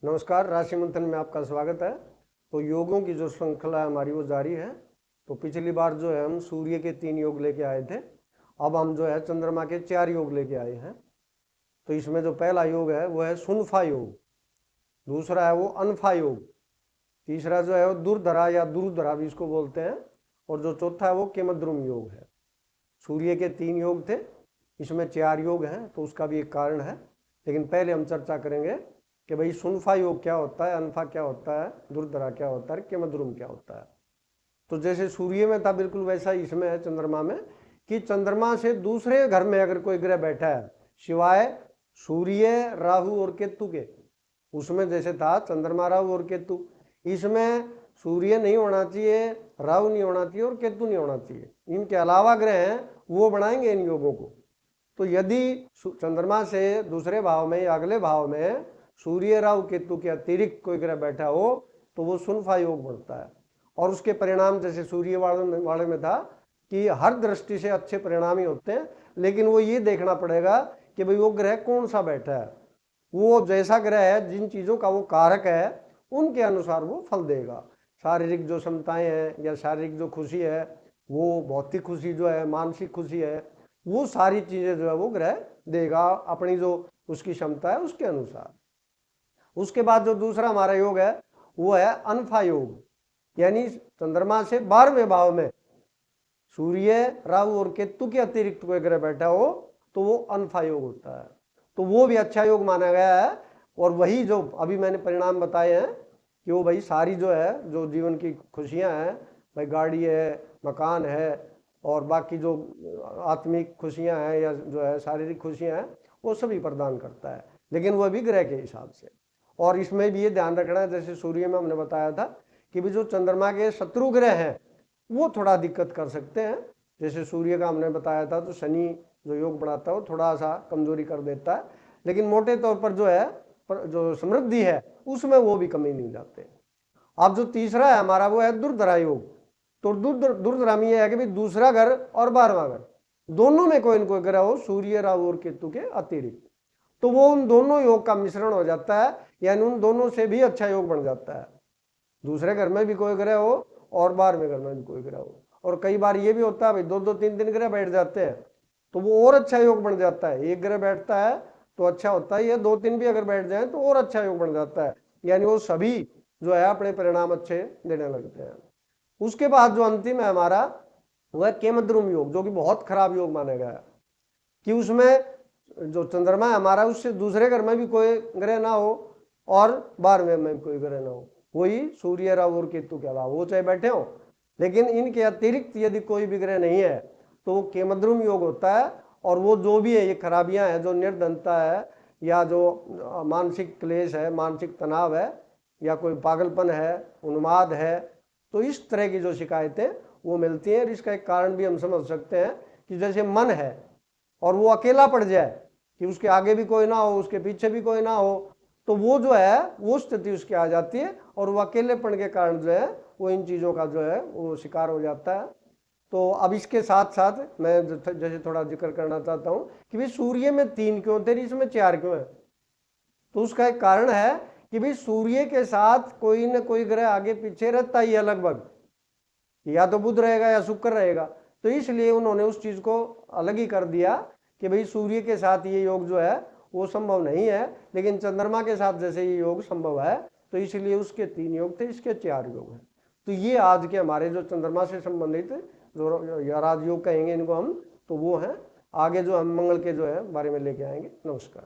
नमस्कार, राशि मंथन में आपका स्वागत है। तो योगों की जो श्रृंखला है हमारी वो जारी है। तो पिछली बार जो है हम सूर्य के 3 योग लेके आए थे। अब हम जो है चंद्रमा के 4 योग लेके आए हैं। तो इसमें जो पहला योग है वो है सुनफा योग, दूसरा है वो अनफा योग, तीसरा जो है वो दुर्धरा या दुर्धरा भी इसको बोलते हैं, और जो चौथा है वो केमद्रुम योग है। सूर्य के 3 योग थे, इसमें 4 योग हैं, तो उसका भी एक कारण है। लेकिन पहले हम चर्चा करेंगे कि भाई सुनफा योग क्या होता है, अनफा क्या होता है, दुर्धरा क्या होता है, केमद्रुम क्या होता है। तो जैसे सूर्य में था बिल्कुल वैसा इसमें है चंद्रमा में, कि चंद्रमा से दूसरे घर में अगर कोई ग्रह बैठा है सिवाय सूर्य, राहु और केतु के, उसमें जैसे था चंद्रमा, राहु और केतु, इसमें सूर्य नहीं होना चाहिए, राहु नहीं होना चाहिए और केतु नहीं होना चाहिए। इनके अलावा ग्रह हैं वो बनाएंगे इन योगों को। तो यदि चंद्रमा से दूसरे भाव में या अगले भाव में सूर्य, राहु, केतु के अतिरिक्त कोई ग्रह बैठा हो तो वो सुनफा योग बनता है। और उसके परिणाम जैसे सूर्य वाले में था कि हर दृष्टि से अच्छे परिणाम ही होते हैं, लेकिन वो ये देखना पड़ेगा कि भाई वो ग्रह कौन सा बैठा है, वो जैसा ग्रह है, जिन चीज़ों का वो कारक है उनके अनुसार वो फल देगा। शारीरिक जो क्षमताएं हैं या शारीरिक जो खुशी है, वो भौतिक खुशी जो है, मानसिक खुशी है, वो सारी चीज़ें जो है वो ग्रह देगा अपनी जो उसकी क्षमता है उसके अनुसार। उसके बाद जो दूसरा हमारा योग है वो है अनफा योग, यानी चंद्रमा से 12वें भाव में सूर्य, राहु और केतु के अतिरिक्त कोई ग्रह बैठा हो तो वो अनफा योग होता है। तो वो भी अच्छा योग माना गया है। और वही जो अभी मैंने परिणाम बताए हैं कि वो भाई सारी जो है, जो जीवन की खुशियां हैं, भाई गाड़ी है, मकान है, और बाकी जो आत्मिक खुशियां हैं या जो है शारीरिक खुशियां हैं, वो सभी प्रदान करता है, लेकिन वह भी ग्रह के हिसाब से। और इसमें भी ये ध्यान रखना है, जैसे सूर्य में हमने बताया था कि भी जो चंद्रमा के शत्रु ग्रह हैं वो थोड़ा दिक्कत कर सकते हैं। जैसे सूर्य का हमने बताया था तो शनि जो योग बढ़ाता है वो थोड़ा सा कमजोरी कर देता है, लेकिन मोटे तौर पर जो है जो समृद्धि है उसमें वो भी कमी नहीं जाते। अब जो तीसरा है हमारा वो है दुर्धरा योग। तो दुर्धरा में यह है कि भाई दूसरा घर और 12वां घर दोनों में कोई न कोई ग्रह हो, सूर्य, राहु और केतु के अतिरिक्त, तो वो उन दोनों योग का मिश्रण हो जाता है, यानी उन दोनों से भी अच्छा योग बन जाता है। दूसरे घर में भी कोई ग्रह हो और 12वें घर में भी कोई ग्रह हो। और कई बार ये भी होता है भाई 2-2, 3-3 ग्रह बैठ जाते हैं तो वो और अच्छा योग बन जाता है। एक ग्रह बैठता है तो अच्छा होता है, ये 2-3 भी अगर बैठ जाए तो और अच्छा योग बन जाता है, यानी वो सभी जो है अपने परिणाम अच्छे देने लगते हैं। उसके बाद जो अंतिम है हमारा वह है केमद्रुम योग, जो कि बहुत खराब योग माना गया है, कि उसमें जो चंद्रमा है हमारा उससे दूसरे घर में भी कोई ग्रह ना हो और 12वें में भी कोई ग्रह ना हो, वही सूर्य, राहु और केतु के अलावा वो चाहे बैठे हो, लेकिन इनके अतिरिक्त यदि कोई भी ग्रह नहीं है तो वो केमद्रुम योग होता है। और वो जो भी है ये खराबियां हैं, जो निर्धनता है या जो मानसिक क्लेश है, मानसिक तनाव है, या कोई पागलपन है, उन्माद है, तो इस तरह की जो शिकायतें वो मिलती हैं। इसका एक कारण भी हम समझ सकते हैं कि जैसे मन है और वो अकेला पड़ जाए कि उसके आगे भी कोई ना हो, उसके पीछे भी कोई ना हो, तो वो जो है वो स्थिति उसकी आ जाती है और वो अकेलेपन के कारण जो है वो इन चीज़ों का जो है वो शिकार हो जाता है। तो अब इसके साथ साथ मैं जैसे थोड़ा जिक्र करना चाहता हूँ कि भाई सूर्य में 3 क्यों थे, इसमें 4 क्यों है। तो उसका एक कारण है कि भाई सूर्य के साथ कोई न कोई ग्रह आगे पीछे रहता ही है लगभग, या तो बुध रहेगा या शुक्र रहेगा, तो इसलिए उन्होंने उस चीज को अलग ही कर दिया कि भाई सूर्य के साथ ये योग जो है वो संभव नहीं है, लेकिन चंद्रमा के साथ जैसे ये योग संभव है, तो इसलिए उसके 3 योग थे, इसके 4 योग हैं। तो ये आज के हमारे जो चंद्रमा से संबंधित जो या राजयोग कहेंगे इनको हम, तो वो हैं। आगे जो हम मंगल के जो है बारे में लेके आएंगे। नमस्कार।